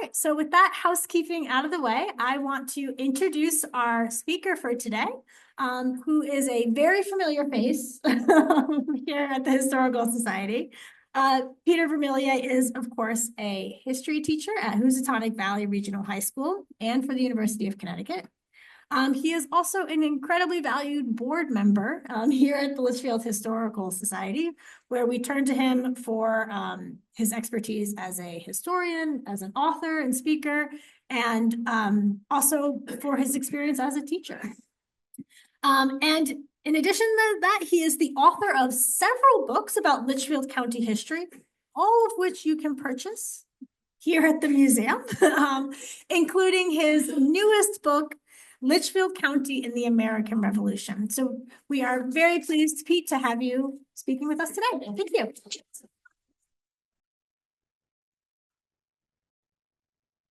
right, so with that housekeeping out of the way, I want to introduce our speaker for today, who is a very familiar face here at the Historical Society. Peter Vermilyea is, of course, a history teacher at Housatonic Valley Regional High School and for the University of Connecticut. He is also an incredibly valued board member here at the Litchfield Historical Society, where we turn to him for his expertise as a historian, as an author and speaker, and also for his experience as a teacher. And in addition to that, he is the author of several books about Litchfield County history, all of which you can purchase here at the museum, including his newest book, Litchfield County in the American Revolution. So we are very pleased, Pete, to have you speaking with us today. Thank you.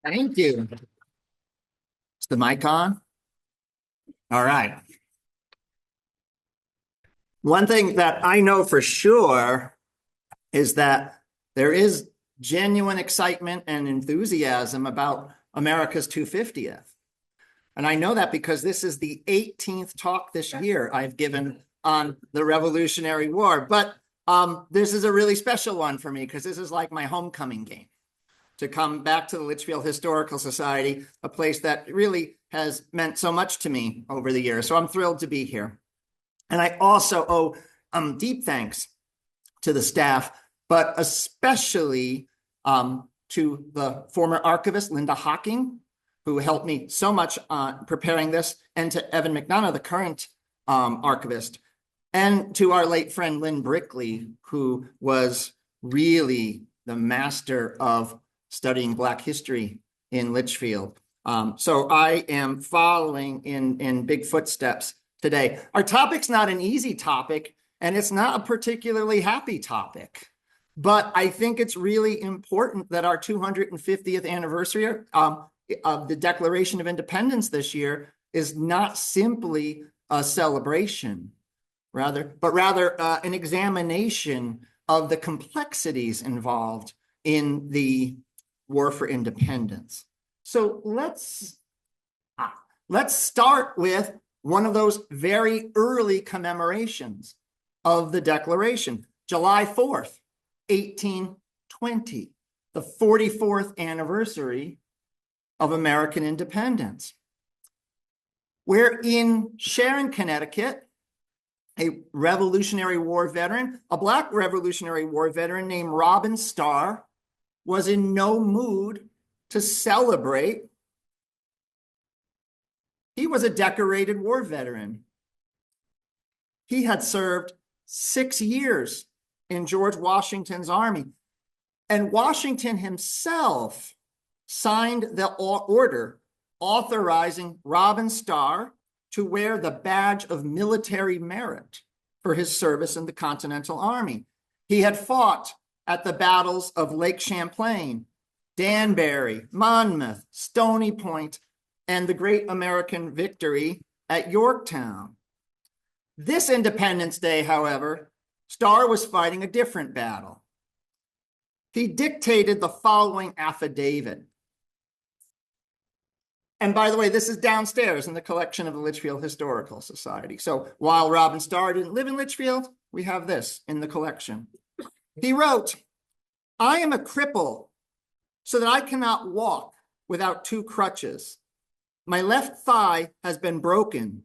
Thank you. Is the mic on? All right. One thing that I know for sure is that there is genuine excitement and enthusiasm about America's 250th. And I know that because this is the 18th talk this year I've given on the Revolutionary War. But this is a really special one for me because this is like my homecoming game. To come back to the Litchfield Historical Society, a place that really has meant so much to me over the years. So I'm thrilled to be here. And I also owe deep thanks to the staff, but especially to the former archivist, Linda Hocking, who helped me so much on preparing this, and to Evan McDonough, the current archivist, and to our late friend, Lynn Brickley, who was really the master of studying Black history in Litchfield. So I am following in big footsteps today. Our topic's not an easy topic, and it's not a particularly happy topic, but I think it's really important that our 250th anniversary of the Declaration of Independence this year is not simply a celebration, but rather an examination of the complexities involved in the War for Independence. So let's start with one of those very early commemorations of the Declaration, July 4th, 1820, the 44th anniversary of American independence. We're in Sharon, Connecticut, a Revolutionary War veteran, a Black Revolutionary War veteran named Robin Starr, was in no mood to celebrate. He was a decorated war veteran. He had served 6 years in George Washington's army, and Washington himself signed the order authorizing Robin Starr to wear the badge of military merit for his service in the Continental Army. He had fought at the battles of Lake Champlain, Danbury, Monmouth, Stony Point, and the great American victory at Yorktown. This Independence Day, however, Starr was fighting a different battle. He dictated the following affidavit. And by the way, this is downstairs in the collection of the Litchfield Historical Society. So while Robin Starr didn't live in Litchfield, we have this in the collection. He wrote, "I am a cripple so that I cannot walk without 2 crutches. My left thigh has been broken,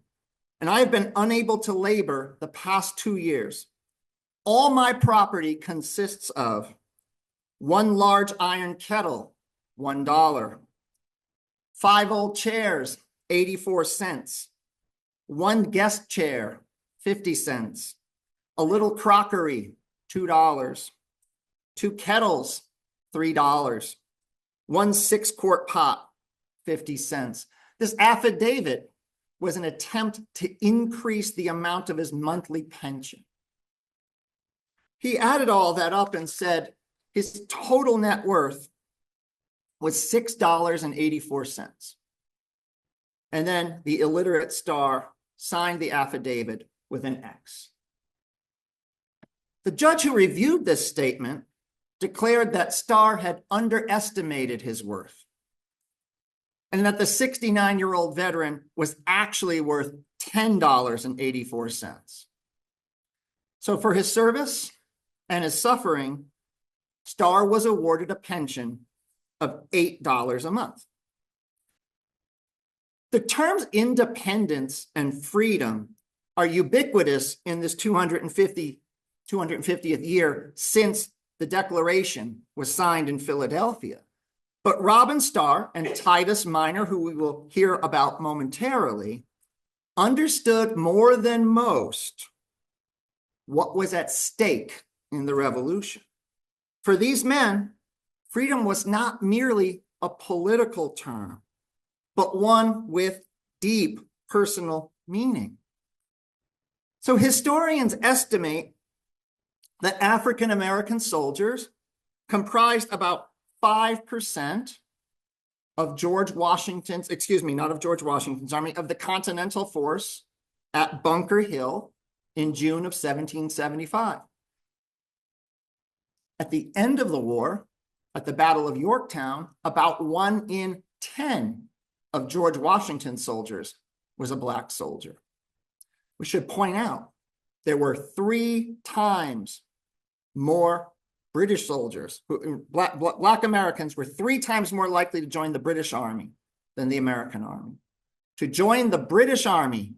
and I have been unable to labor the past 2 years. All my property consists of 1 large iron kettle, $1. 5 old chairs, 84 cents. 1 guest chair, 50 cents. A little crockery, $2. 2 kettles, $3. 1 6-quart pot, 50 cents. This affidavit was an attempt to increase the amount of his monthly pension. He added all that up and said his total net worth was $6.84. And then the illiterate Starr signed the affidavit with an X. The judge who reviewed this statement declared that Starr had underestimated his worth and that the 69-year-old veteran was actually worth $10.84. So for his service and his suffering, Starr was awarded a pension of $8 a month. The terms independence and freedom are ubiquitous in this 250th year since the Declaration was signed in Philadelphia. But Robin Starr and Titus Minor, who we will hear about momentarily, understood more than most what was at stake in the revolution. For these men, freedom was not merely a political term, but one with deep personal meaning. So historians estimate that African American soldiers comprised about 5% of George Washington's, not of George Washington's army, of the Continental Force at Bunker Hill in June of 1775. At the end of the war, at the Battle of Yorktown, about 1 in 10 of George Washington's soldiers was a Black soldier. We should point out there were 3 times more British soldiers, Black Americans were 3 times more likely to join the British Army than the American Army. To join the British Army,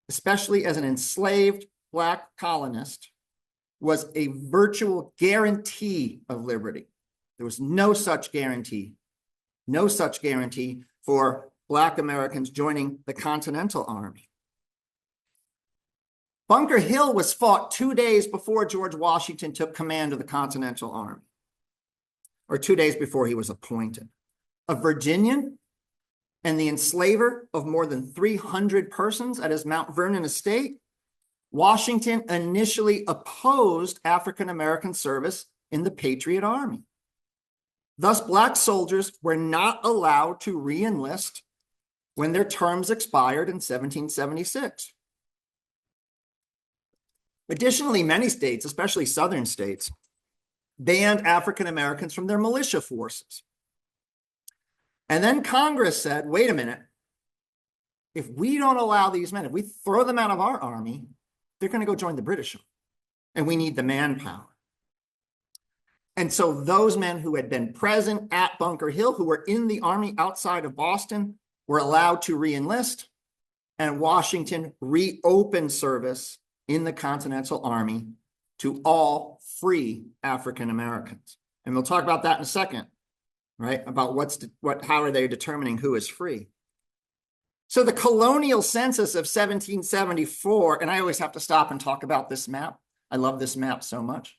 especially as an enslaved Black colonist, was a virtual guarantee of liberty. There was no such guarantee for Black Americans joining the Continental Army. Bunker Hill was fought 2 days before George Washington took command of the Continental Army, or 2 days before he was appointed. A Virginian and the enslaver of more than 300 persons at his Mount Vernon estate, Washington initially opposed African American service in the Patriot Army. Thus, Black soldiers were not allowed to re-enlist when their terms expired in 1776. Additionally, many states, especially southern states, banned African Americans from their militia forces. And then Congress said, wait a minute, if we don't allow these men, if we throw them out of our army, they're going to go join the British army, and we need the manpower. And so those men who had been present at Bunker Hill, who were in the army outside of Boston, were allowed to re-enlist, and Washington reopened service in the Continental Army to all free African Americans. And we'll talk about that in a second, right? About how are they determining who is free? So the colonial census of 1774, and I always have to stop and talk about this map. I love this map so much.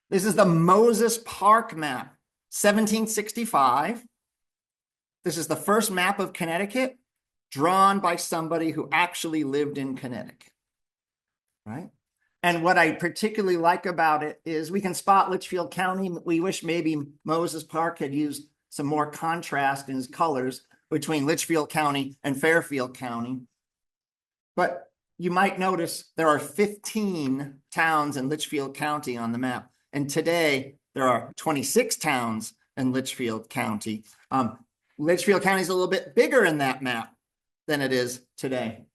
This is the Moses Park map, 1765. This is the first map of Connecticut drawn by somebody who actually lived in Connecticut, right? And what I particularly like about it is we can spot Litchfield County. We wish maybe Moses Park had used some more contrast in his colors between Litchfield County and Fairfield County. But you might notice there are 15 towns in Litchfield County on the map. And today there are 26 towns in Litchfield County. Litchfield County is a little bit bigger in that map than it is today.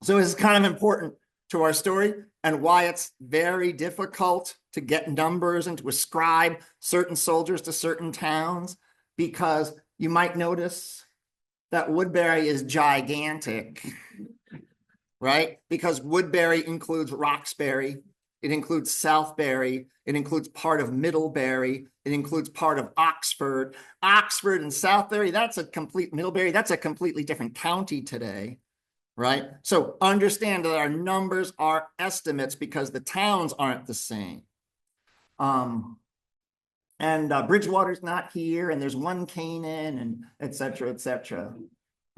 So it's kind of important to our story and why it's very difficult to get numbers and to ascribe certain soldiers to certain towns, because you might notice that Woodbury is gigantic, right? Because Woodbury includes Roxbury, it includes Southbury, it includes part of Middlebury, it includes part of Oxford. Oxford and Southbury, Middlebury, that's a completely different county today, right? So understand that our numbers are estimates because the towns aren't the same. Bridgewater's not here, and there's one Canaan, and et cetera,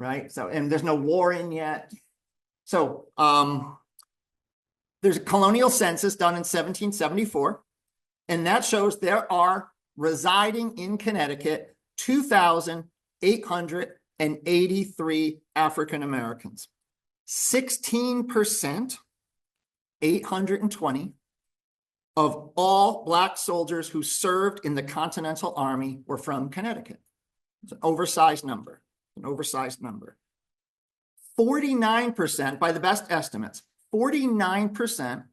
right? So, and there's no Warren yet. So there's a colonial census done in 1774, and that shows there are residing in Connecticut 2,883 African Americans. 16%, 820, of all Black soldiers who served in the Continental Army were from Connecticut. It's an oversized number, an oversized number. 49%, by the best estimates, 49%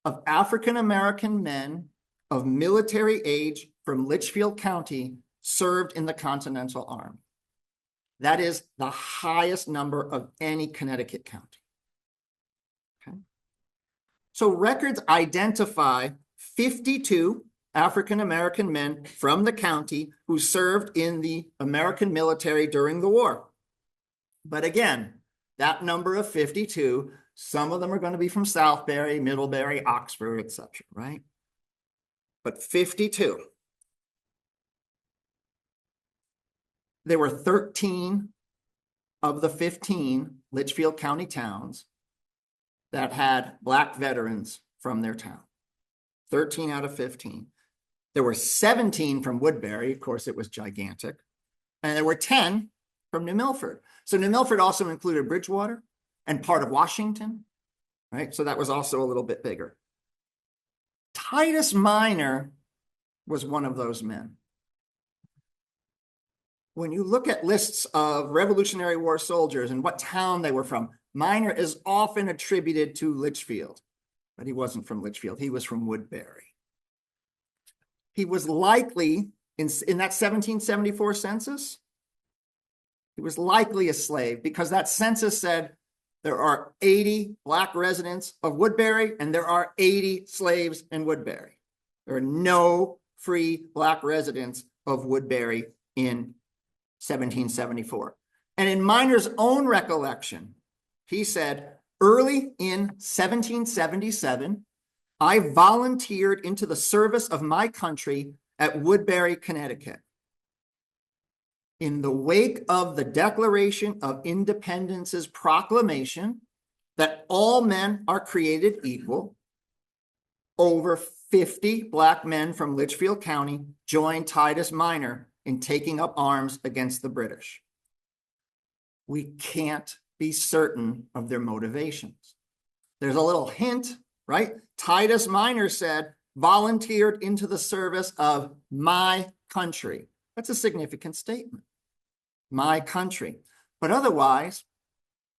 of African-American men of military age from Litchfield County served in the Continental Army. That is the highest number of any Connecticut county. Okay. So records identify 52 African-American men from the county who served in the American military during the war. But again, that number of 52, some of them are going to be from Southbury, Middlebury, Oxford, etc., right? But 52. There were 13 of the 15 Litchfield County towns that had Black veterans from their town. 13 out of 15. There were 17 from Woodbury. Of course, it was gigantic. And there were 10 from New Milford. So New Milford also included Bridgewater and part of Washington, right? So that was also a little bit bigger. Titus Minor was one of those men. When you look at lists of Revolutionary War soldiers and what town they were from, Minor is often attributed to Litchfield, but he wasn't from Litchfield. He was from Woodbury. He was likely, in that 1774 census, he was likely a slave because that census said there are 80 Black residents of Woodbury and there are 80 slaves in Woodbury. There are no free Black residents of Woodbury in 1774. And in Minor's own recollection, he said, early in 1777, I volunteered into the service of my country at Woodbury, Connecticut. In the wake of the Declaration of Independence's proclamation that all men are created equal, over 50 Black men from Litchfield County joined Titus Minor in taking up arms against the British. We can't be certain of their motivations. There's a little hint, right? Titus Minor said, volunteered into the service of my country. That's a significant statement. My country. But otherwise,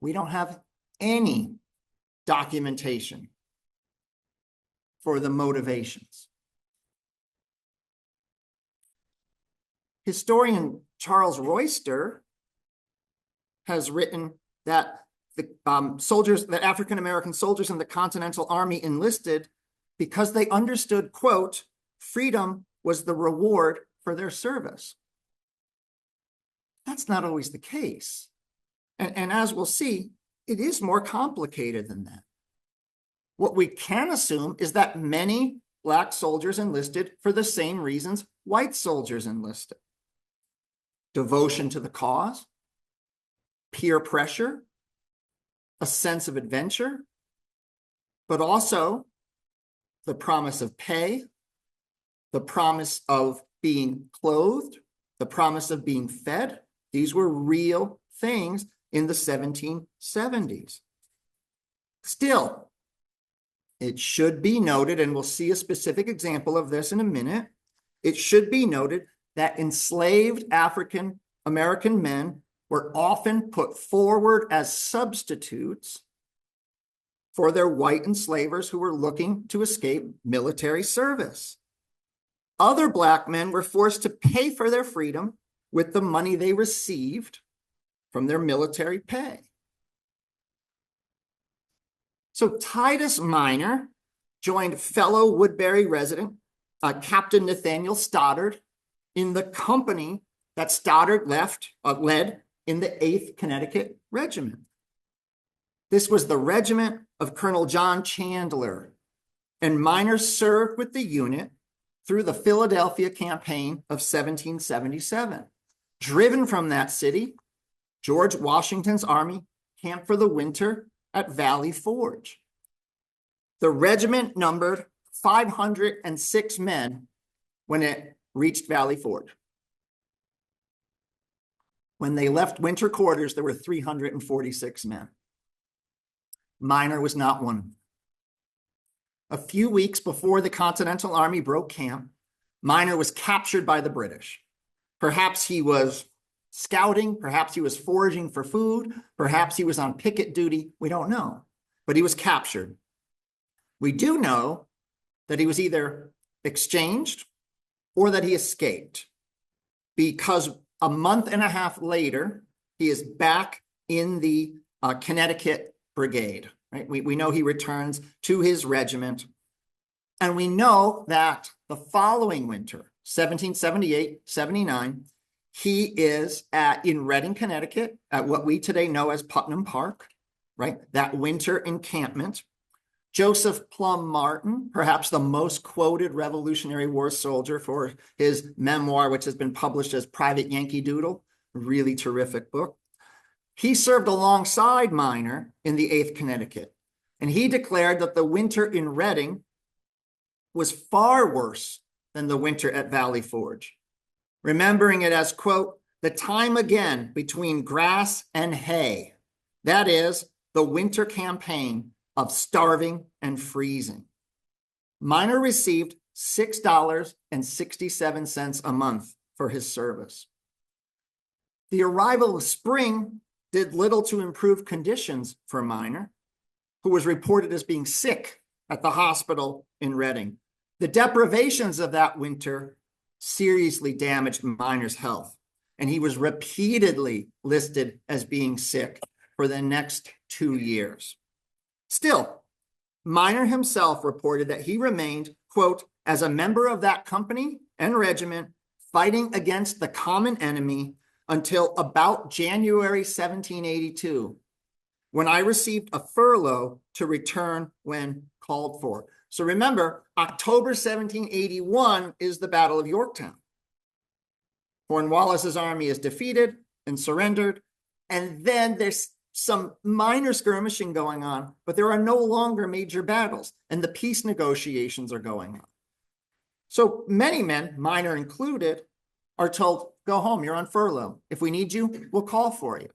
we don't have any documentation for the motivations. Historian Charles Royster has written that the African-American soldiers in the Continental Army enlisted because they understood, quote, freedom was the reward for their service. That's not always the case. And as we'll see, it is more complicated than that. What we can assume is that many Black soldiers enlisted for the same reasons white soldiers enlisted. Devotion to the cause, peer pressure, a sense of adventure, but also the promise of pay, the promise of being clothed, the promise of being fed. These were real things in the 1770s. Still, it should be noted, and we'll see a specific example of this in a minute, it should be noted that enslaved African American men were often put forward as substitutes for their white enslavers who were looking to escape military service. Other Black men were forced to pay for their freedom with the money they received from their military pay. So Titus Minor joined fellow Woodbury resident, Captain Nathaniel Stoddard, in the company that Stoddard led in the 8th Connecticut Regiment. This was the regiment of Colonel John Chandler, and Minor served with the unit through the Philadelphia campaign of 1777. Driven from that city, George Washington's army camped for the winter at Valley Forge. The regiment numbered 506 men when it reached Valley Forge. When they left winter quarters, there were 346 men. Minor was not one of them. A few weeks before the Continental Army broke camp, Minor was captured by the British. Perhaps he was scouting, perhaps he was foraging for food, perhaps he was on picket duty, we don't know, but he was captured. We do know that he was either exchanged or that he escaped, because a month and a half later, he is back in the Connecticut Brigade, right? We know he returns to his regiment. And we know that the following winter, 1778-79, he is in Reading, Connecticut, at what we today know as Putnam Park, right? That winter encampment. Joseph Plum Martin, perhaps the most quoted Revolutionary War soldier, for his memoir, which has been published as Private Yankee Doodle, a really terrific book. He served alongside Minor in the 8th Connecticut, and he declared that the winter in Reading was far worse than the winter at Valley Forge, remembering it as, quote, the time again between grass and hay. That is, the winter campaign of starving and freezing. Minor received $6.67 a month for his service. The arrival of spring did little to improve conditions for Minor, who was reported as being sick at the hospital in Reading. The deprivations of that winter seriously damaged Minor's health, and he was repeatedly listed as being sick for the next 2 years. Still, Minor himself reported that he remained, quote, as a member of that company and regiment, fighting against the common enemy until about January 1782, when I received a furlough to return when called for. So remember, October 1781 is the Battle of Yorktown. Cornwallis's army is defeated and surrendered, and then there's some minor skirmishing going on, but there are no longer major battles, and the peace negotiations are going on. So many men, Minor included, are told, go home, you're on furlough. If we need you, we'll call for you.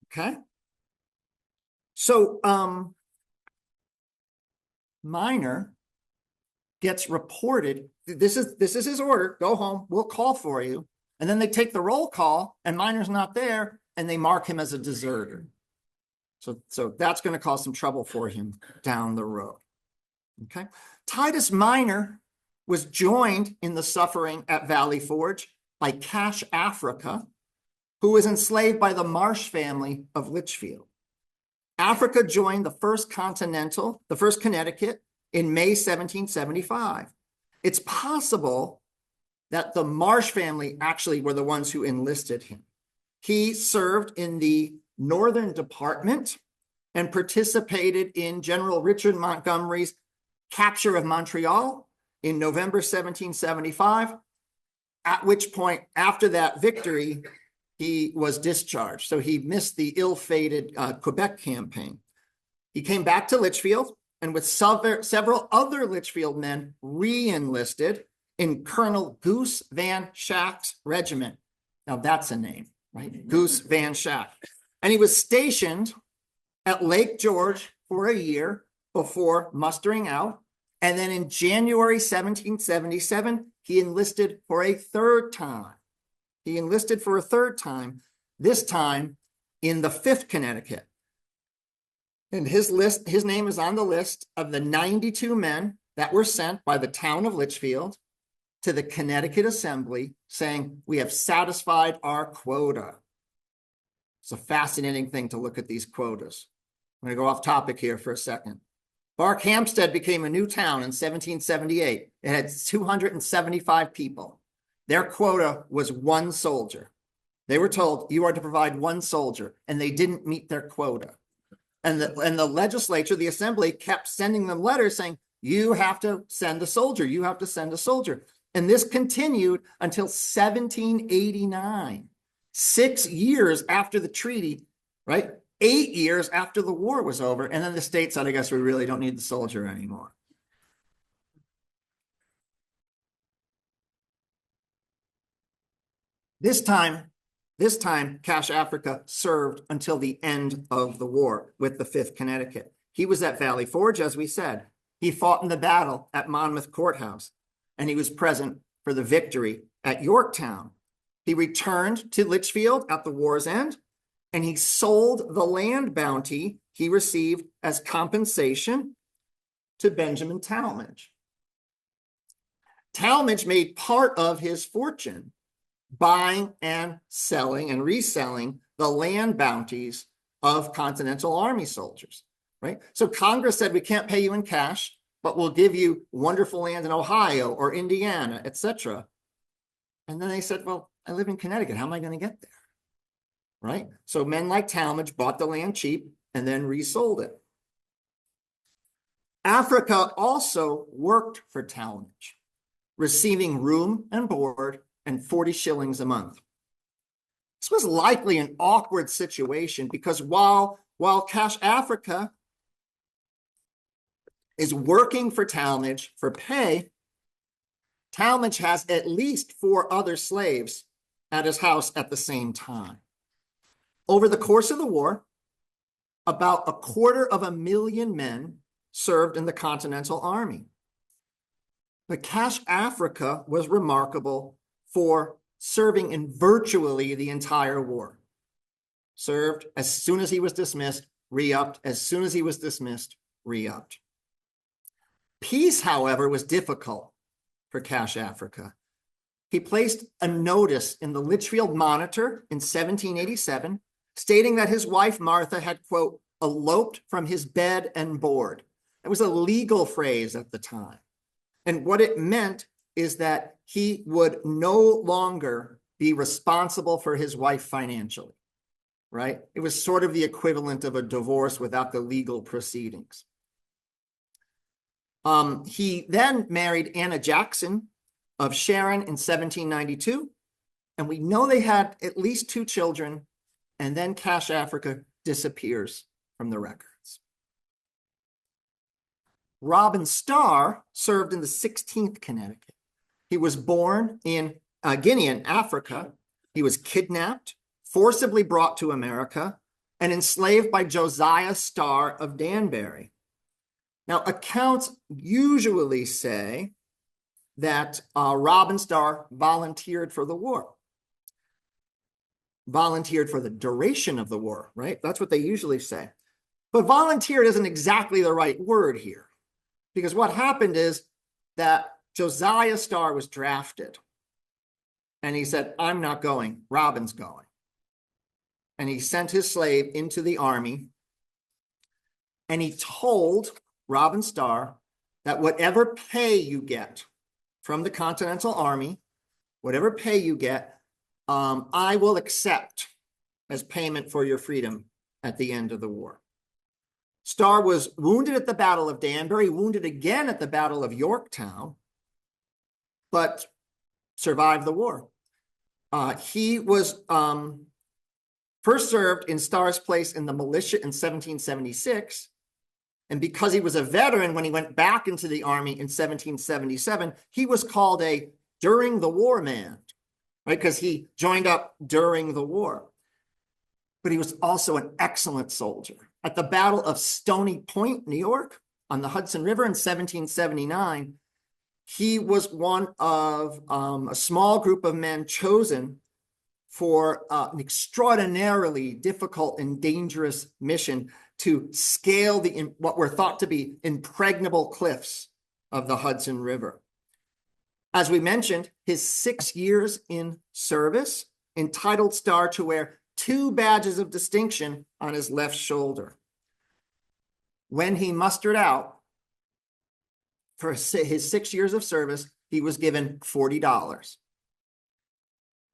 Okay? So Minor gets reported, this is his order, go home, we'll call for you. And then they take the roll call, and Minor's not there, and they mark him as a deserter. So that's going to cause some trouble for him down the road. Okay. Titus Minor was joined in the suffering at Valley Forge by Cash Africa, who was enslaved by the Marsh family of Litchfield. Africa joined the first Connecticut in May 1775. It's possible that the Marsh family actually were the ones who enlisted him. He served in the Northern Department and participated in General Richard Montgomery's capture of Montreal in November 1775, at which point, after that victory, he was discharged. So he missed the ill-fated Quebec campaign. He came back to Litchfield and with several other Litchfield men re-enlisted in Colonel Goose Van Schack's regiment. Now that's a name, right? Goose Van Schack. And he was stationed at Lake George for a year before mustering out. And then in January 1777, he enlisted for a third time. This time in the 5th Connecticut. And his name is on the list of the 92 men that were sent by the town of Litchfield to the Connecticut Assembly saying, we have satisfied our quota. It's a fascinating thing to look at these quotas. I'm going to go off topic here for a second. Barkhamsted became a new town in 1778. It had 275 people. Their quota was 1 soldier. They were told, you are to provide 1 soldier, and they didn't meet their quota. And the legislature, the assembly, kept sending them letters saying, you have to send a soldier, you have to send a soldier. And this continued until 1789, 6 years after the treaty, right? 8 years after the war was over. And then the state said, I guess we really don't need the soldier anymore. This time, Cash Africa served until the end of the war with the 5th Connecticut. He was at Valley Forge, as we said. He fought in the battle at Monmouth Courthouse, and he was present for the victory at Yorktown. He returned to Litchfield at the war's end, and he sold the land bounty he received as compensation to Benjamin Talmage. Talmage made part of his fortune buying and selling and reselling the land bounties of Continental Army soldiers, right? So Congress said, we can't pay you in cash, but we'll give you wonderful land in Ohio or Indiana, etc. And then they said, well, I live in Connecticut. How am I going to get there? Right? So men like Talmage bought the land cheap and then resold it. Africa also worked for Talmage, receiving room and board and 40 shillings a month. This was likely an awkward situation because while Cash Africa is working for Talmage for pay, Talmage has at least 4 other slaves at his house at the same time. Over the course of the war, about 250,000 men served in the Continental Army. But Cash Africa was remarkable for serving in virtually the entire war. Served as soon as he was dismissed, re-upped. As soon as he was dismissed, re-upped. Peace, however, was difficult for Cash Africa. He placed a notice in the Litchfield Monitor in 1787 stating that his wife Martha had, quote, eloped from his bed and board. It was a legal phrase at the time. And what it meant is that he would no longer be responsible for his wife financially, right? It was sort of the equivalent of a divorce without the legal proceedings. He then married Anna Jackson of Sharon in 1792, and we know they had at least 2 children, and then Cash Africa disappears from the records. Robin Starr served in the 16th Connecticut. He was born in Guinea in Africa. He was kidnapped, forcibly brought to America, and enslaved by Josiah Starr of Danbury. Now, accounts usually say that Robin Starr volunteered for the war. Volunteered for the duration of the war, right? That's what they usually say. But volunteered isn't exactly the right word here, because what happened is that Josiah Starr was drafted, and he said, I'm not going, Robin's going. And he sent his slave into the army, and he told Robin Starr that whatever pay you get from the Continental Army, whatever pay you get, I will accept as payment for your freedom at the end of the war. Starr was wounded at the Battle of Danbury, wounded again at the Battle of Yorktown, but survived the war. He was first served in Starr's place in the militia in 1776. And because he was a veteran, when he went back into the army in 1777, he was called a during the war man, right? Because he joined up during the war. But he was also an excellent soldier. At the Battle of Stony Point, New York, on the Hudson River in 1779, he was one of a small group of men chosen for an extraordinarily difficult and dangerous mission to scale what were thought to be impregnable cliffs of the Hudson River. As we mentioned, his 6 years in service entitled Starr to wear 2 badges of distinction on his left shoulder. When he mustered out for his 6 years of service, he was given $40,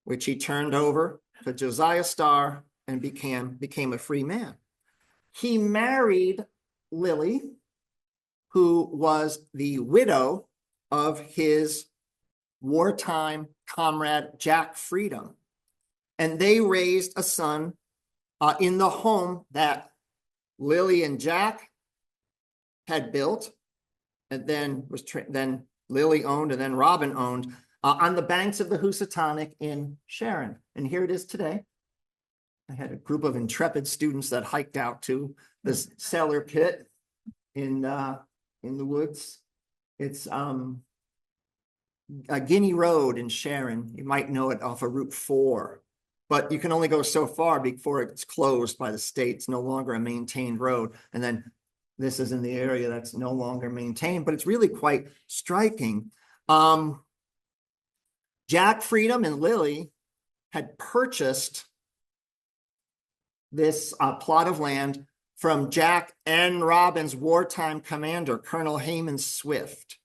which he turned over to Josiah Starr and became a free man. He married Lily, who was the widow of his wartime comrade, Jack Freedom. And they raised a son in the home that Lily and Jack had built, and then then Lily owned, and then Robin owned, on the banks of the Housatonic in Sharon. And here it is today. I had a group of intrepid students that hiked out to this cellar pit in the woods. It's Guinea Road in Sharon. You might know it off of Route 4, but you can only go so far before it's closed by the state. It's no longer a maintained road. And then this is in the area that's no longer maintained, but it's really quite striking. Jack Freedom and Lily had purchased this plot of land from Jack N. Robin's wartime commander, Colonel Hayman Swift.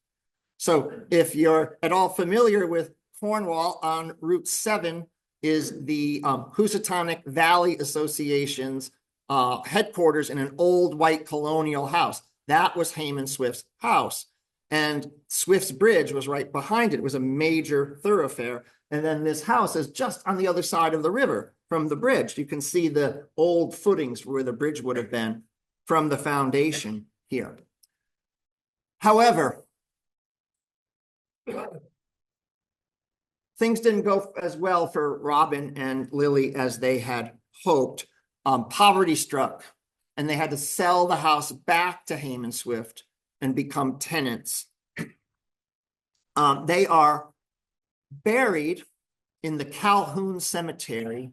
So if you're at all familiar with Cornwall, on Route 7 is the Housatonic Valley Association's headquarters in an old white colonial house. That was Hayman Swift's house. And Swift's Bridge was right behind it. It was a major thoroughfare. And then this house is just on the other side of the river from the bridge. You can see the old footings where the bridge would have been from the foundation here. However, things didn't go as well for Robin and Lily as they had hoped. Poverty struck, and they had to sell the house back to Hayman Swift and become tenants. They are buried in the Calhoun Cemetery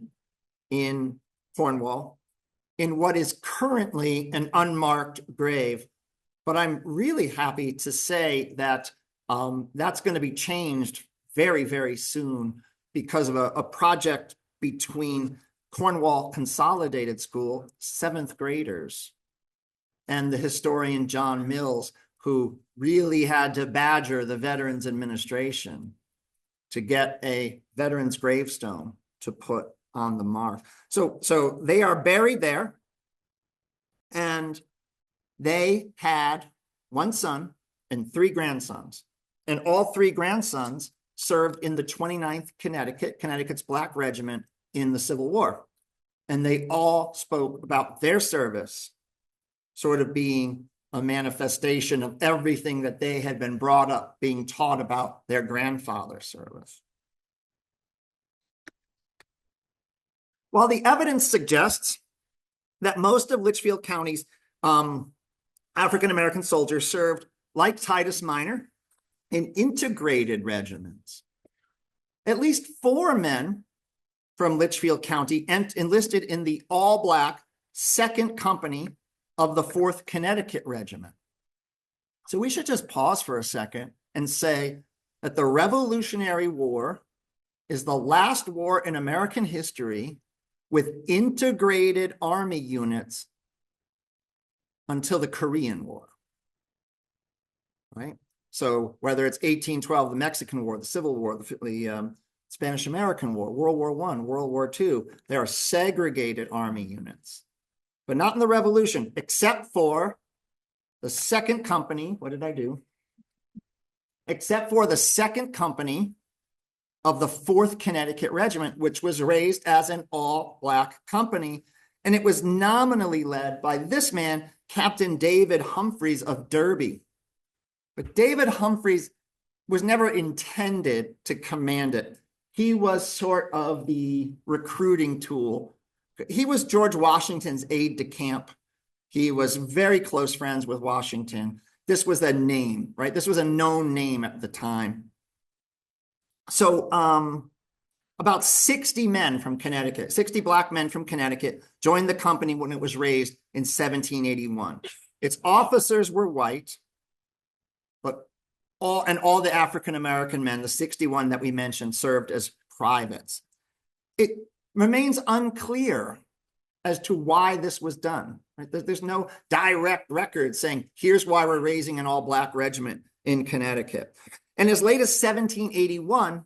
in Cornwall in what is currently an unmarked grave. But I'm really happy to say that that's going to be changed very, very soon because of a project between Cornwall Consolidated School, 7th graders, and the historian John Mills, who really had to badger the Veterans Administration to get a veteran's gravestone to put on the mark. So they are buried there, and they had one son and 3 grandsons, and all 3 grandsons served in the 29th Connecticut's Black Regiment in the Civil War. And they all spoke about their service sort of being a manifestation of everything that they had been brought up being taught about their grandfather's service. While the evidence suggests that most of Litchfield County's African-American soldiers served, like Titus Minor, in integrated regiments, at least 4 men from Litchfield County enlisted in the all-Black 2nd Company of the 4th Connecticut Regiment. So we should just pause for a second and say that the Revolutionary War is the last war in American history with integrated army units until the Korean War, right? So whether it's 1812, the Mexican War, the Civil War, the Spanish-American War, World War I, World War II, there are segregated army units, but not in the Revolution, except for the 2nd Company. What did I do? Except for the 2nd Company of the 4th Connecticut Regiment, which was raised as an all-Black company. And it was nominally led by this man, Captain David Humphreys of Derby. But David Humphreys was never intended to command it. He was sort of the recruiting tool. He was George Washington's aide-de-camp. He was very close friends with Washington. This was a name, right? This was a known name at the time. So about 60 men from Connecticut, 60 Black men from Connecticut joined the company when it was raised in 1781. Its officers were white, but all the African-American men, the 61 that we mentioned, served as privates. It remains unclear as to why this was done. Right? There's no direct record saying, here's why we're raising an all-Black regiment in Connecticut. And as late as 1781,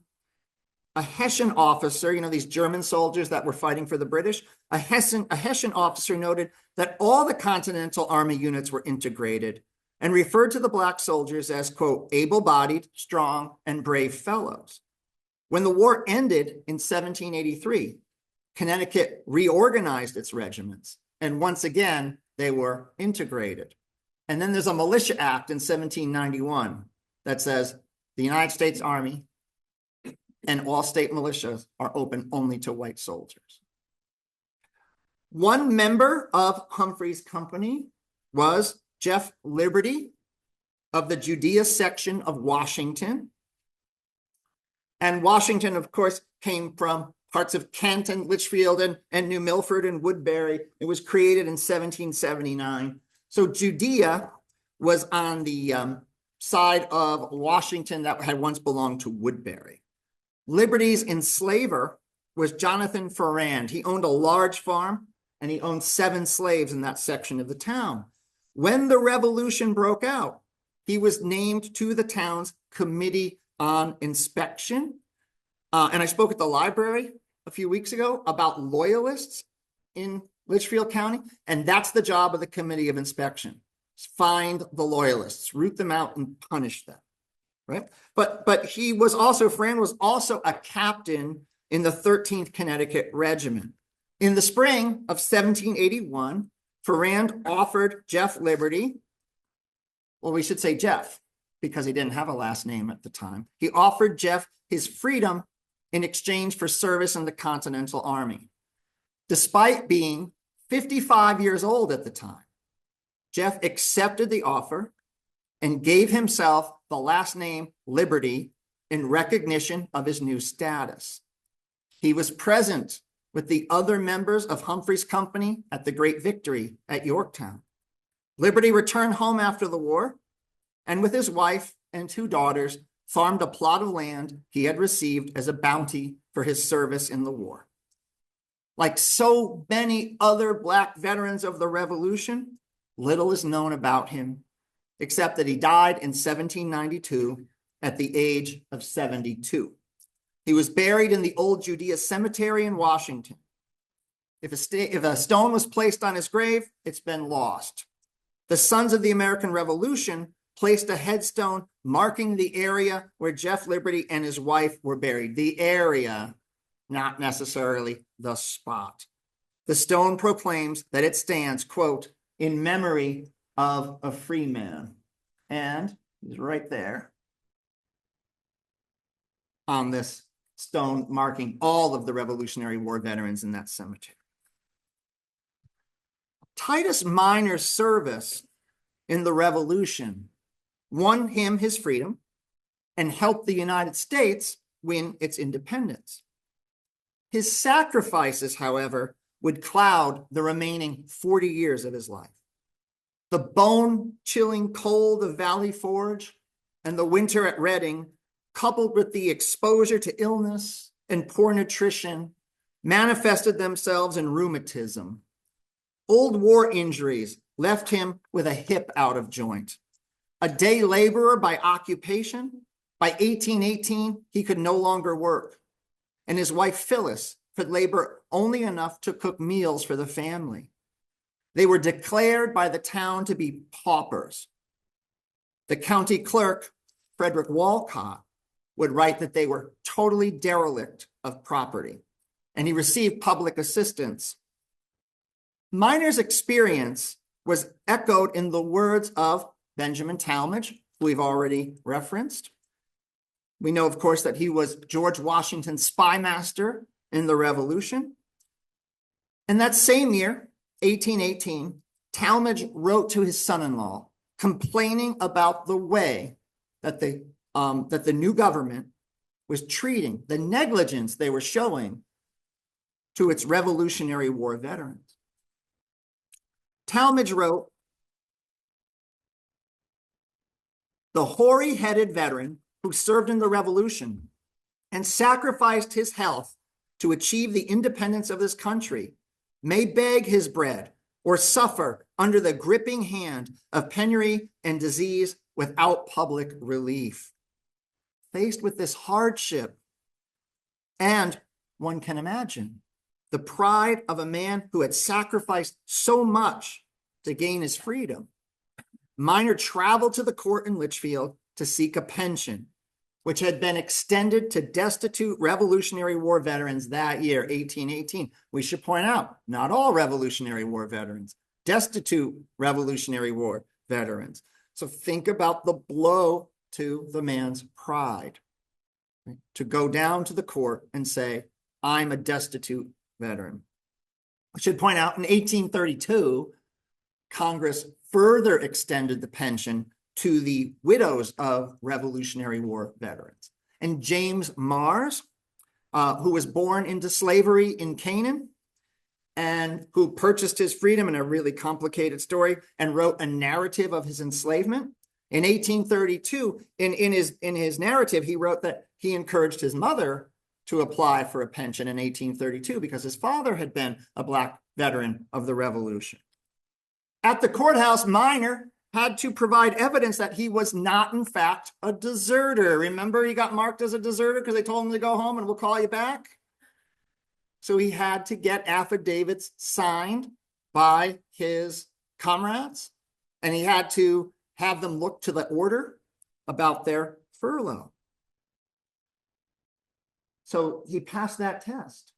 a Hessian officer, you know, these German soldiers that were fighting for the British, a Hessian officer noted that all the Continental Army units were integrated and referred to the Black soldiers as, quote, able-bodied, strong, and brave fellows. When the war ended in 1783, Connecticut reorganized its regiments, and once again, they were integrated. And then there's a Militia Act in 1791 that says the United States Army and all state militias are open only to white soldiers. One member of Humphrey's company was Jeff Liberty of the Judea section of Washington. And Washington, of course, came from parts of Kent and Litchfield and New Milford and Woodbury. It was created in 1779. So Judea was on the side of Washington that had once belonged to Woodbury. Liberty's enslaver was Jonathan Ferrand. He owned a large farm and he owned 7 slaves in that section of the town. When the revolution broke out, he was named to the town's Committee on Inspection. And I spoke at the library a few weeks ago about loyalists in Litchfield County, and that's the job of the Committee of Inspection. Find the loyalists, root them out, and punish them, right? But he was also, Ferrand was also a captain in the 13th Connecticut Regiment. In the spring of 1781, Ferrand offered Jeff Liberty, well, we should say Jeff, because he didn't have a last name at the time. He offered Jeff his freedom in exchange for service in the Continental Army. Despite being 55 years old at the time, Jeff accepted the offer and gave himself the last name Liberty in recognition of his new status. He was present with the other members of Humphrey's company at the Great Victory at Yorktown. Liberty returned home after the war, and with his wife and 2 daughters, farmed a plot of land he had received as a bounty for his service in the war. Like so many other Black veterans of the Revolution, little is known about him, except that he died in 1792 at the age of 72. He was buried in the Old Judea Cemetery in Washington. If a stone was placed on his grave, it's been lost. The Sons of the American Revolution placed a headstone marking the area where Jeff Liberty and his wife were buried. The area, not necessarily the spot. The stone proclaims that it stands, quote, in memory of a free man. And he's right there on this stone marking all of the Revolutionary War veterans in that cemetery. Titus Minor's service in the Revolution won him his freedom and helped the United States win its independence. His sacrifices, however, would cloud the remaining 40 years of his life. The bone-chilling cold of Valley Forge and the winter at Reading, coupled with the exposure to illness and poor nutrition, manifested themselves in rheumatism. Old war injuries left him with a hip out of joint. A day laborer by occupation, by 1818, he could no longer work. And his wife, Phyllis, could labor only enough to cook meals for the family. They were declared by the town to be paupers. The county clerk, Frederick Walcott, would write that they were totally derelict of property, and he received public assistance. Minor's experience was echoed in the words of Benjamin Talmadge, who we've already referenced. We know, of course, that he was George Washington's spy master in the Revolution. And that same year, 1818, Talmadge wrote to his son-in-law complaining about the way that the new government was treating, the negligence they were showing to its Revolutionary War veterans. Talmadge wrote, "The hoary-headed veteran who served in the Revolution and sacrificed his health to achieve the independence of this country may beg his bread or suffer under the gripping hand of penury and disease without public relief." Faced with this hardship, and one can imagine the pride of a man who had sacrificed so much to gain his freedom, Minor traveled to the court in Litchfield to seek a pension, which had been extended to destitute Revolutionary War veterans that year, 1818. We should point out, not all Revolutionary War veterans, destitute Revolutionary War veterans. So think about the blow to the man's pride, right? To go down to the court and say, I'm a destitute veteran. I should point out in 1832, Congress further extended the pension to the widows of Revolutionary War veterans. and James Mars, who was born into slavery in Canaan and who purchased his freedom in a really complicated story and wrote a narrative of his enslavement. In 1832, in his narrative, he wrote that he encouraged his mother to apply for a pension in 1832 because his father had been a Black veteran of the Revolution. At the courthouse, Minor had to provide evidence that he was not, in fact, a deserter. Remember, he got marked as a deserter because they told him to go home and we'll call you back? So he had to get affidavits signed by his comrades, and he had to have them look to the order about their furlough. So he passed that test.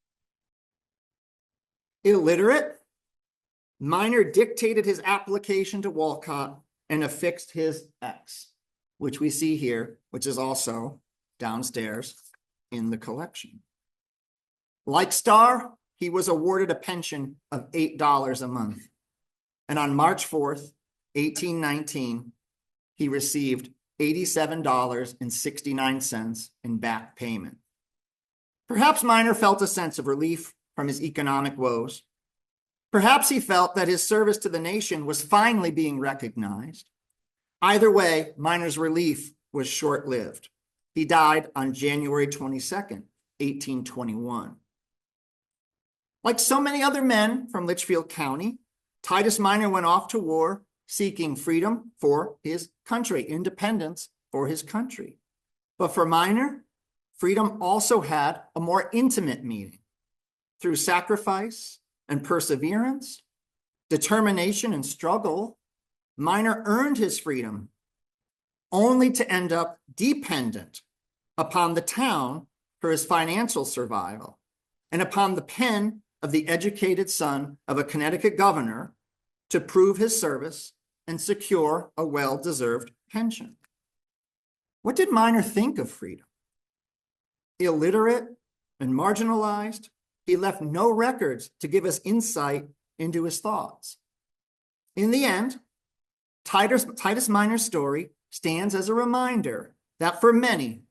Illiterate, Minor dictated his application to Walcott and affixed his X, which we see here, which is also downstairs in the collection. Like Starr, he was awarded a pension of $8 a month. And on March 4th, 1819, he received $87.69 in back payment. Perhaps Minor felt a sense of relief from his economic woes. Perhaps he felt that his service to the nation was finally being recognized. Either way, Minor's relief was short-lived. He died on January 22nd, 1821. Like so many other men from Litchfield County, Titus Minor went off to war seeking freedom for his country, independence for his country. But for Minor, freedom also had a more intimate meaning. Through sacrifice and perseverance, determination and struggle, Minor earned his freedom, only to end up dependent upon the town for his financial survival and upon the pen of the educated son of a Connecticut governor to prove his service and secure a well-deserved pension. What did Minor think of freedom? Illiterate and marginalized, he left no records to give us insight into his thoughts. In the end, Titus Minor's story stands as a reminder that for many,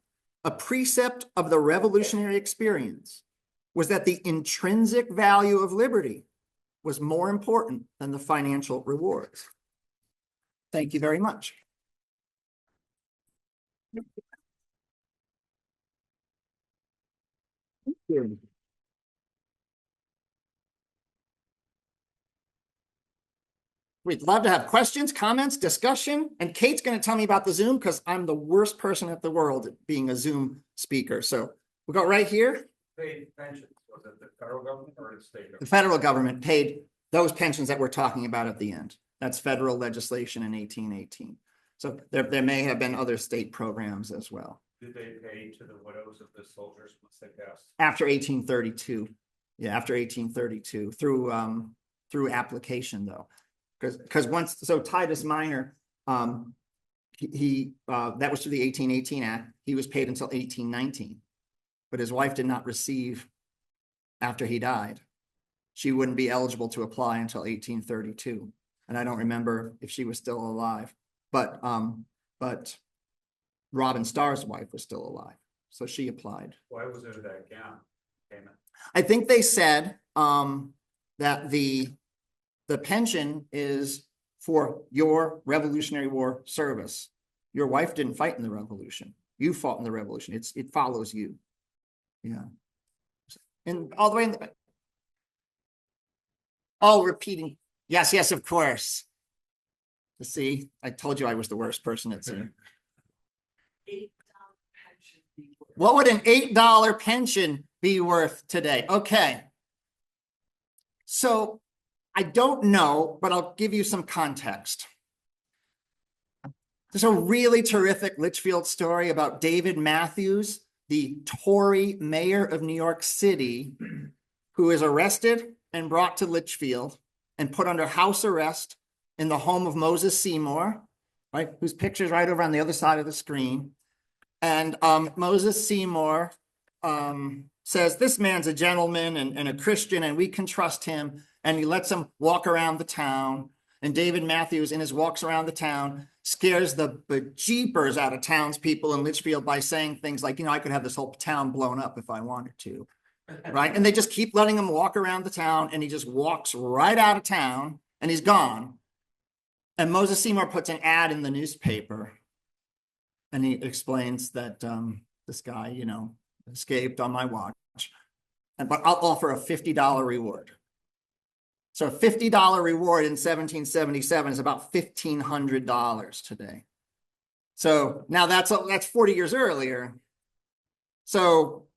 a precept of the revolutionary experience was that the intrinsic value of liberty was more important than the financial rewards. Thank you very much. Thank you. We'd love to have questions, comments, discussion, and Kate's going to tell me about the Zoom because I'm the worst person in the world at being a Zoom speaker. So we'll go right here. Paid pensions, was it the federal government or the state government? The federal government paid those pensions that we're talking about at the end. That's federal legislation in 1818. So there may have been other state programs as well. Did they pay to the widows of the soldiers once they passed? After 1832. Yeah, after 1832 through application though. Because once, so Titus Minor, that was through the 1818 Act. He was paid until 1819, but his wife did not receive after he died. She wouldn't be eligible to apply until 1832. And I don't remember if she was still alive, but Robin Starr's wife was still alive. So she applied. Why was there that gap payment? I think they said that the pension is for your Revolutionary War service. Your wife didn't fight in the Revolution. You fought in the Revolution. It follows you. Yeah. And all the way in the back. Oh, repeating. Yes, of course. See, I told you I was the worst person at Zoom. What would an $8 pension be worth today? Okay. So I don't know, but I'll give you some context. There's a really terrific Litchfield story about David Matthews, the Tory mayor of New York City, who is arrested and brought to Litchfield and put under house arrest in the home of Moses Seymour, right, whose picture is right over on the other side of the screen. And Moses Seymour says, this man's a gentleman and a Christian, and we can trust him. And he lets him walk around the town. And David Matthews, in his walks around the town, scares the bejeepers out of townspeople in Litchfield by saying things like, I could have this whole town blown up if I wanted to. Right? And they just keep letting him walk around the town, and he just walks right out of town and he's gone. And Moses Seymour puts an ad in the newspaper, and he explains that this guy, escaped on my watch, but I'll offer a $50 reward. So a $50 reward in 1777 is about $1,500 today. So now that's 40 years earlier. So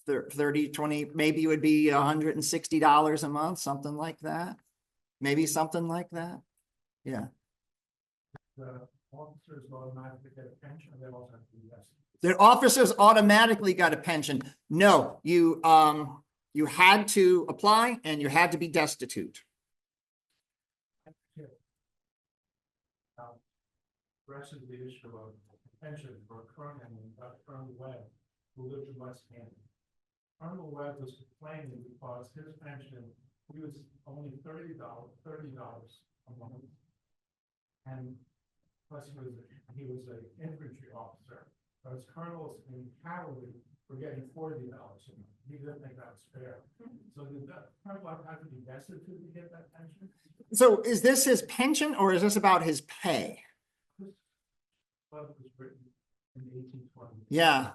30, 20, maybe it would be $160 a month, something like that. Maybe something like that. Yeah. The officers automatically get a pension, they also have to invest. The officers automatically got a pension. No, you had to apply and you had to be destitute. Addresses the issue of pension for Colonel Webb, who lived in West Hampton. Colonel Webb was complaining because his pension, he was only $30 a month. And plus he was an infantry officer. But as colonels in cavalry were getting $40 a month. He didn't think that was fair. So did that Colonel Webb have to be destitute to get that pension? So is this his pension or is this about his pay? This was written in 1820. Yeah.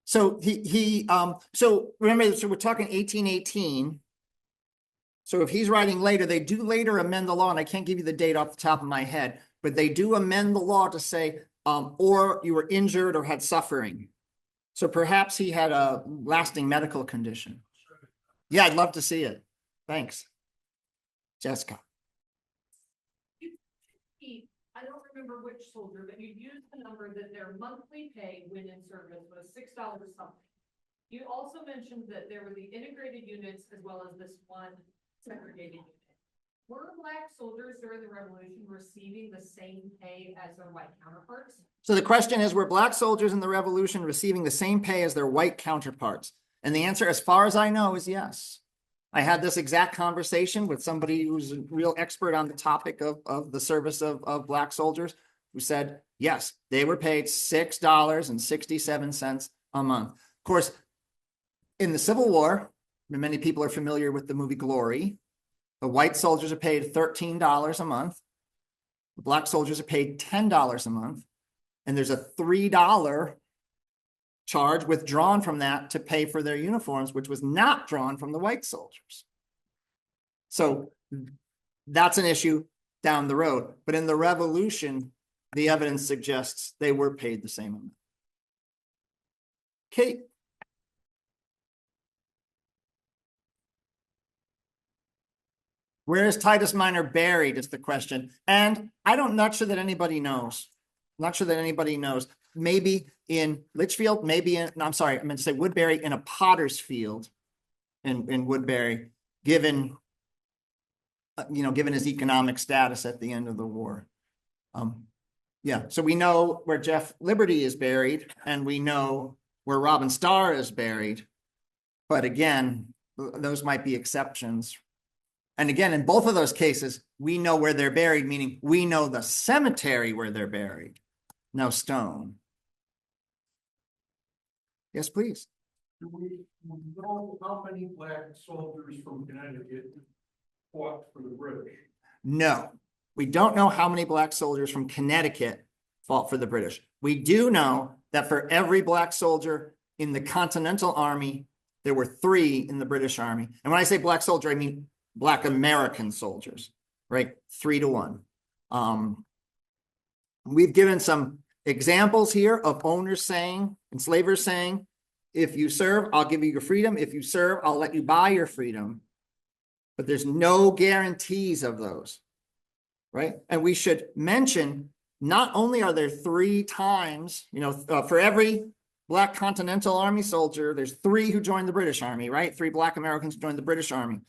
So so remember, so we're talking 1818. So if he's writing later, they do later amend the law, and I can't give you the date off the top of my head, but they do amend the law to say, or you were injured or had suffering. So perhaps he had a lasting medical condition. Yeah, I'd love to see it. Thanks. Jessica. I don't remember which soldier, but you used the number that their monthly pay when in service was $6 something. You also mentioned that there were the integrated units as well as this one segregated unit. Were Black soldiers during the Revolution receiving the same pay as their white counterparts? So the question is, were Black soldiers in the Revolution receiving the same pay as their white counterparts? And the answer, as far as I know, is yes. I had this exact conversation with somebody who's a real expert on the topic of the service of Black soldiers, who said, yes, they were paid $6.67 a month. Of course, in the Civil War, many people are familiar with the movie Glory. The white soldiers are paid $13 a month. The Black soldiers are paid $10 a month. And there's a $3 charge withdrawn from that to pay for their uniforms, which was not drawn from the white soldiers. So that's an issue down the road. But in the Revolution, the evidence suggests they were paid the same amount. Kate. Where is Titus Minor buried is the question. And not sure that anybody knows. Not sure that anybody knows. Maybe in Litchfield, maybe in, no, I'm sorry, I meant to say Woodbury, in a potter's field in Woodbury, given his economic status at the end of the war. Yeah, so we know where Jeff Liberty is buried, and we know where Robin Starr is buried. But again, those might be exceptions. And again, in both of those cases, we know where they're buried, meaning we know the cemetery where they're buried, no stone. Yes, please. Do we know how many Black soldiers from Connecticut fought for the British? No, we don't know how many Black soldiers from Connecticut fought for the British. We do know that for every Black soldier in the Continental Army, there were 3 in the British Army. And when I say Black soldier, I mean Black American soldiers, right? 3 to 1. We've given some examples here of owners saying, enslavers saying, if you serve, I'll give you your freedom. If you serve, I'll let you buy your freedom. But there's no guarantees of those, right? And we should mention, not only are there 3 times, for every Black Continental Army soldier, there's 3 who joined the British Army, right? 3 Black Americans joined the British Army.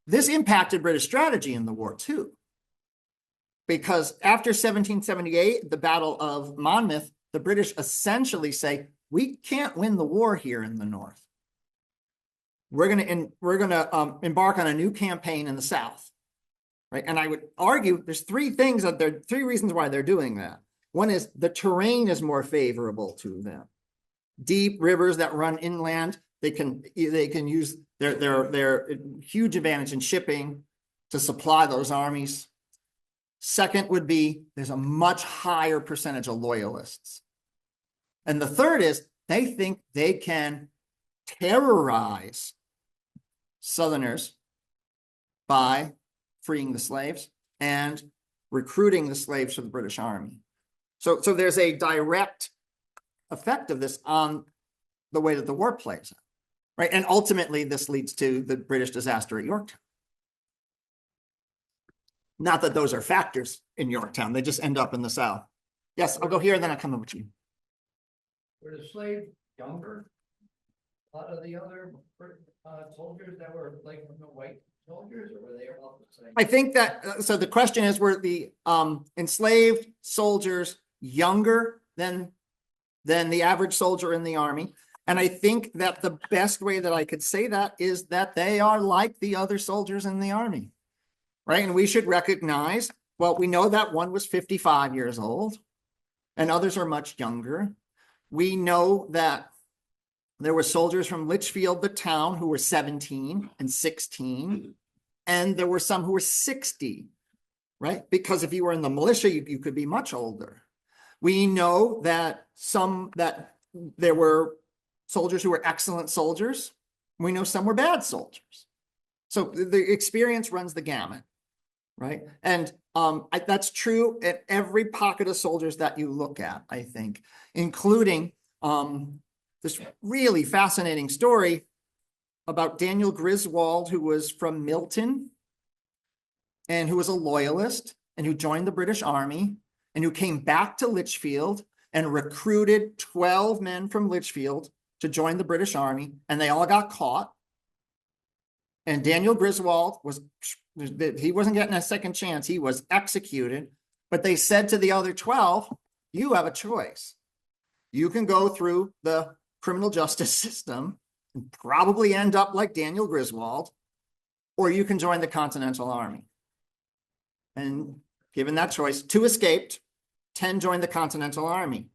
This impacted British strategy in the war too. Because after 1778, the Battle of Monmouth, the British essentially say, we can't win the war here in the North. We're going to embark on a new campaign in the South. right? And I would argue there's three reasons why they're doing that. One is the terrain is more favorable to them. Deep rivers that run inland, they can use their huge advantage in shipping to supply those armies. Second would be there's a much higher percentage of loyalists. And the third is they think they can terrorize Southerners by freeing the slaves and recruiting the slaves for the British Army. So there's a direct effect of this on the way that the war plays out, right? And ultimately, this leads to the British disaster at Yorktown. Not that those are factors in Yorktown, they just end up in the South. Yes, I'll go here and then I'll come over to you. Were the slaves younger? A lot of the other soldiers that were like white soldiers, or were they all the same? I think that, so the question is, were the enslaved soldiers younger than the average soldier in the army? And I think that the best way that I could say that is that they are like the other soldiers in the army, right? And we should recognize, well, we know that one was 55 years old and others are much younger. We know that there were soldiers from Litchfield, the town, who were 17 and 16, and there were some who were 60, right? Because if you were in the militia, you could be much older. We know that there were soldiers who were excellent soldiers. We know some were bad soldiers. So the experience runs the gamut, right? And that's true at every pocket of soldiers that you look at, I think, including this really fascinating story about Daniel Griswold, who was from Milton and who was a loyalist and who joined the British Army and who came back to Litchfield and recruited 12 men from Litchfield to join the British Army, and they all got caught. And Daniel Griswold he wasn't getting a second chance. He was executed, but they said to the other 12, you have a choice. You can go through the criminal justice system and probably end up like Daniel Griswold, or you can join the Continental Army. And given that choice, 2 escaped, 10 joined the Continental Army.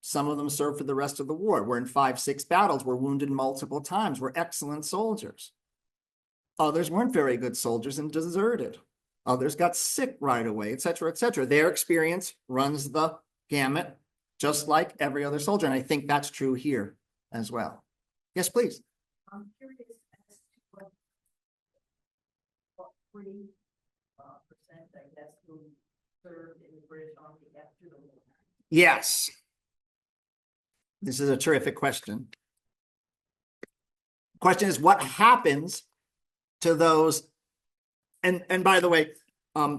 Some of them served for the rest of the war, were in 5-6 battles, were wounded multiple times, were excellent soldiers. Others weren't very good soldiers and deserted. Others got sick right away, et cetera, et cetera. Their experience runs the gamut, just like every other soldier. And I think that's true here as well. Yes, please. I'm curious as to what 40%, I guess, who served in the British Army after the war. Yes. This is a terrific question. Question is, what happens to those? And by the way,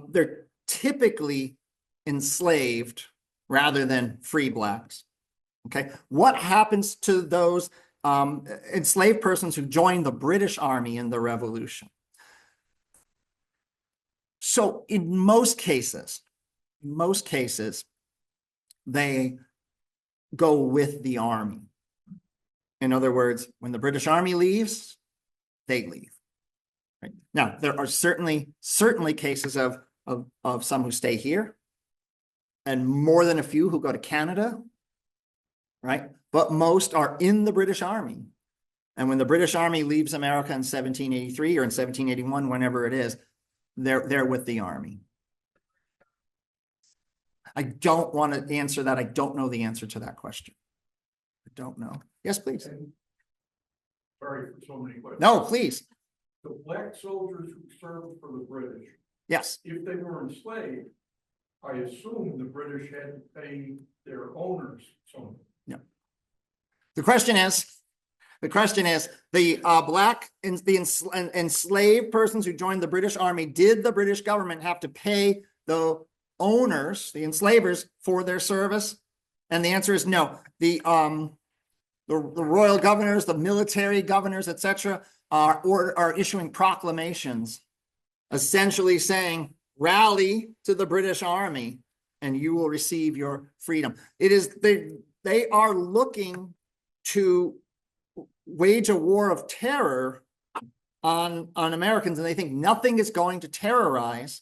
they're typically enslaved rather than free blacks. Okay, what happens to those enslaved persons who joined the British Army in the Revolution? So in most cases, they go with the army. In other words, when the British Army leaves, they leave. Right? Now, there are certainly cases of some who stay here, and more than a few who go to Canada, right? But most are in the British Army. And when the British Army leaves America in 1783 or in 1781, whenever it is, they're with the army. I don't want to answer that. I don't know the answer to that question. I don't know. Yes, please. Sorry for so many questions. No, please. The black soldiers who served for the British, Yes. if they were enslaved, I assume the British had to pay their owners something. No. The question is the black and the enslaved persons who joined the British Army, did the British government have to pay the owners, the enslavers, for their service? And the answer is no. The royal governors, the military governors, etc., are issuing proclamations, essentially saying, "Rally to the British Army, and you will receive your freedom." It is they are looking to wage a war of terror on Americans, and they think nothing is going to terrorize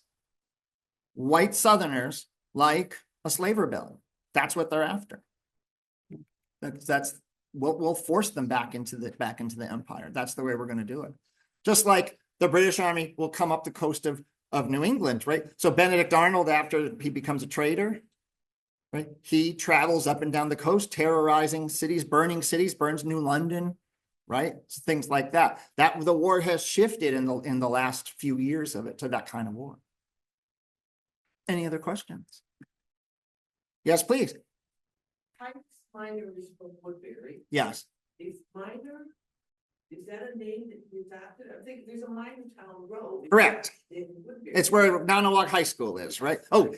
white Southerners like a slave rebellion. That's what they're after. We'll force them back into the empire. That's the way we're going to do it. Just like the British Army will come up the coast of New England, right? So Benedict Arnold, after he becomes a traitor, right? He travels up and down the coast, terrorizing cities, burns New London, right? So things like that. That the war has shifted in the last few years of it to that kind of war. Any other questions? Yes, please. Titus Minor is from Woodbury. Yes. Is Minor, is that a name that you adopted? I think there's a Minor Town Road. Correct. In Woodbury. It's where Nonawag High School is, right? Oh,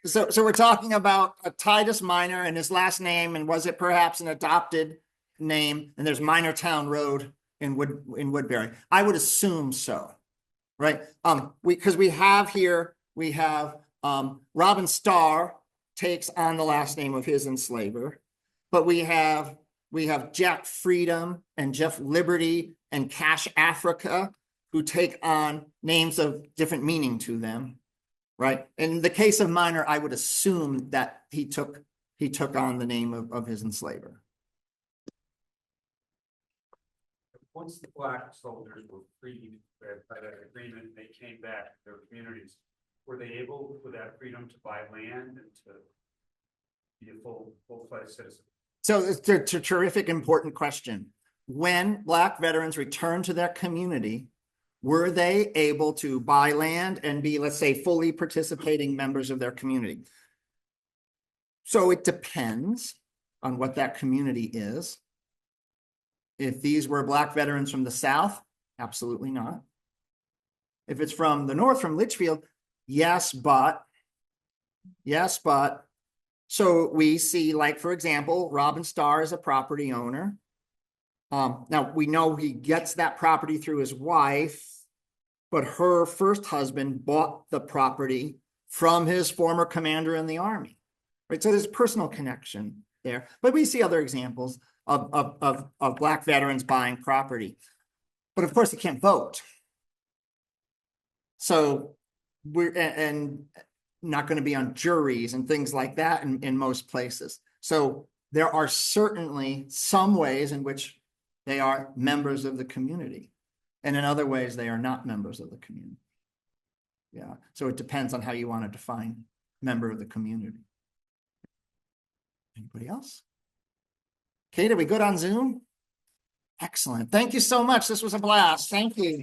so we're talking about a Titus Minor and his last name, and was it perhaps an adopted name? And there's Minor Town Road in Woodbury. I would assume so, right? Because we have Robin Starr takes on the last name of his enslaver, but we have Jack Freedom and Jeff Liberty and Cash Africa, who take on names of different meaning to them, right? In the case of Minor, I would assume that he took on the name of his enslaver. Once the black soldiers were freed by that agreement, they came back to their communities. Were they able, with that freedom, to buy land and to be a full-fledged citizen? So it's a terrific, important question. When Black veterans returned to their community, were they able to buy land and be, let's say, fully participating members of their community? So it depends on what that community is. If these were Black veterans from the South, absolutely not. If it's from the North, from Litchfield, yes, but. So we see, like, for example, Robin Starr is a property owner. Now, we know he gets that property through his wife, but her first husband bought the property from his former commander in the army, right? So there's a personal connection there. But we see other examples of Black veterans buying property. But of course, they can't vote. So we're not going to be on juries and things like that in most places. So there are certainly some ways in which they are members of the community. And in other ways, they are not members of the community. Yeah, so it depends on how you want to define member of the community. Anybody else? Kate, are we good on Zoom? Excellent. Thank you so much. This was a blast. Thank you.